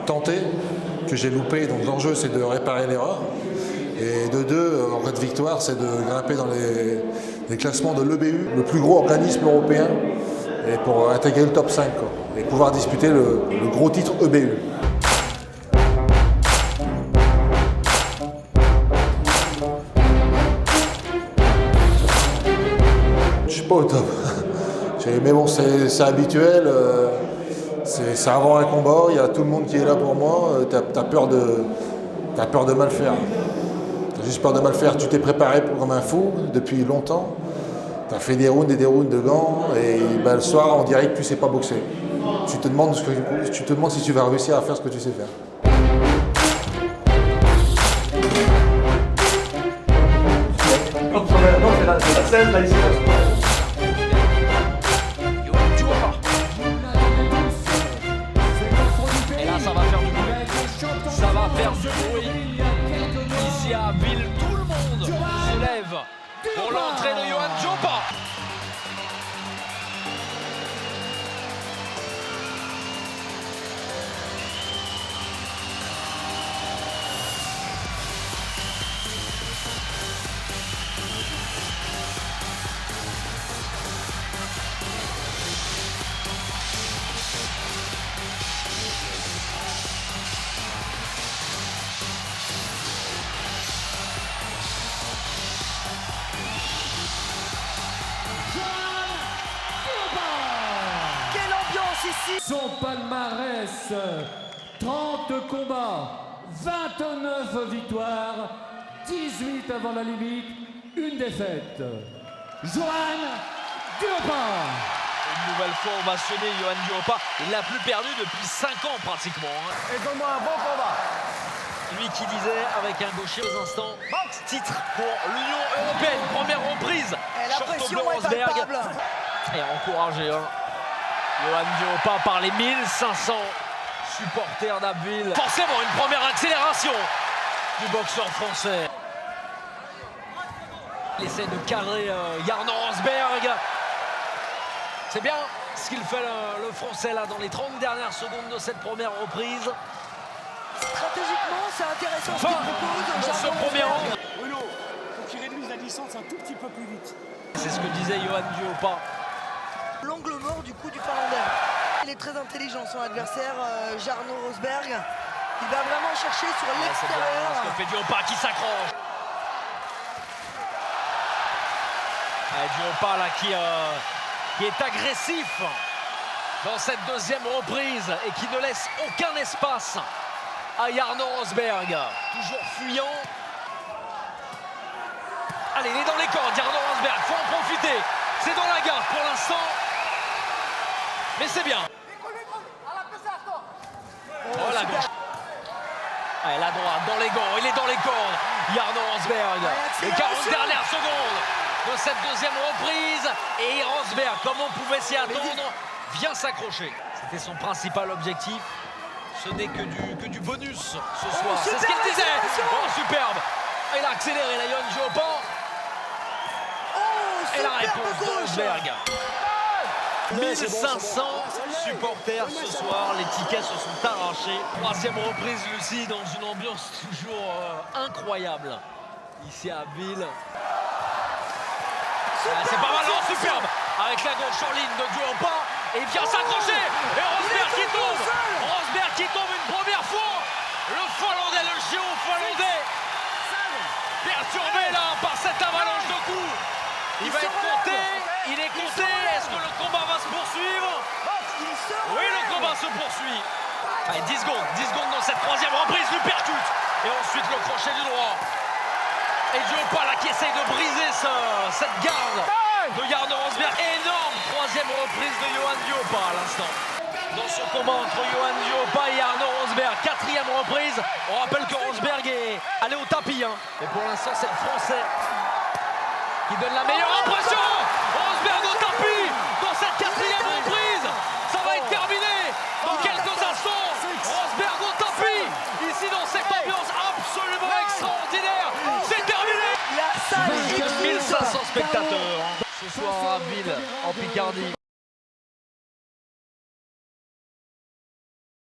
tenter que j'ai loupé. Donc l'enjeu, c'est de réparer l'erreur. Et de deux, en cas de victoire, c'est de grimper dans les classements de l'EBU, le plus gros organisme européen, et pour intégrer le top 5 quoi, et pouvoir disputer le gros titre EBU. Je suis pas au top. Mais bon, c'est habituel. C'est avant un combat, il y a tout le monde qui est là pour moi. T'as peur de mal faire. T'as juste peur de mal faire. Tu t'es préparé comme un fou depuis longtemps. T'as fait des rounds et des rounds de gants. Et ben, le soir, on dirait que tu sais pas boxer. Tu te demandes si tu vas réussir à faire ce que tu sais faire. Non, c'est la scène, là, ici. Et là, ça va faire du bruit. Ça va faire du bruit. Ici à Ville, tout le monde se lève pour l'entrée de Yohan Diopa. Quelle ambiance ici! Son palmarès, 30 combats, 29 victoires, 18 avant la limite, une défaite. Yohan Diopa. Une nouvelle fois ovationné, Yohan Diopa. Il n'a plus perdu depuis 5 ans pratiquement. Et donne-moi un bon combat. Lui qui disait avec un gaucher aux instants, titre pour l'Union Européenne, première reprise. Et la sur pression Tobler est Rosberg. palpable. Et encouragé, Yohan Diopa par les 1500 supporters d'Abbeville. Forcément, une première accélération du boxeur français. Il essaie de cadrer Jarno Rosberg. C'est bien ce qu'il fait le français là dans les 30 dernières secondes de cette première reprise. Stratégiquement, c'est intéressant ce qu'il propose. Dans ce Jarno premier Rosberg. round. Bruno, faut qu'il réduise la distance un tout petit peu plus vite. C'est ce que disait Yohan Diopa. L'angle mort du coup du Finlandais. Il est très intelligent son adversaire, Jarno Rosberg. Il va vraiment chercher sur C'est bien l'extérieur. ce que fait Diopa qui s'accroche. Diopa là qui est agressif dans cette deuxième reprise et qui ne laisse aucun espace à Jarno Rosberg. Toujours fuyant. Allez, il est dans les cordes, Jarno Rosberg, faut en profiter. C'est dans la garde pour l'instant. Mais c'est bien. Oh la gauche. Allez, la droite, dans les gants, il est dans les cordes. Jarno Rosberg. Les 40 dernières secondes de cette deuxième reprise. Et Rosberg, comme on pouvait s'y attendre, vient s'accrocher. C'était son principal objectif. Ce n'est que du bonus ce soir. C'est ce qu'il disait. Oh, superbe. Il a accéléré la Yohan Diopa. Et la réponse de Rosberg. 1500 supporters ce soir, les tickets se sont arrachés. Troisième reprise, Lucie, dans une ambiance toujours incroyable. Ici à Ville. C'est pas mal, non, superbe. Avec la gauche en ligne de Diopa. Et il vient s'accrocher. Et Rosberg qui tombe. Rosberg qui tombe une première fois. Le Finlandais, le géo finlandais. Perturbé là par cette avalanche de coups. Il va être compté. Il est compté. Est-ce que le combat va se poursuivre? Oui, le combat se poursuit. Allez, 10 secondes dans cette troisième reprise, lui percute. Et ensuite le crochet du droit. Et Diopa là qui essaye de briser cette garde de Jarno Rosberg. Énorme troisième reprise de Yohan Diopa à l'instant. Dans ce combat entre Yohan Diopa et Jarno Rosberg, quatrième reprise. On rappelle que Rosberg est allé au tapis. Et pour l'instant, c'est le Français qui donne la meilleure impression. Rosberg au tapis dans cette quatrième reprise. Ça va être terminé dans quelques instants. Rosberg au tapis. Ici dans cette ambiance absolument extraordinaire. C'est terminé. La salle 1500 spectateurs ce soir à Ville en Picardie.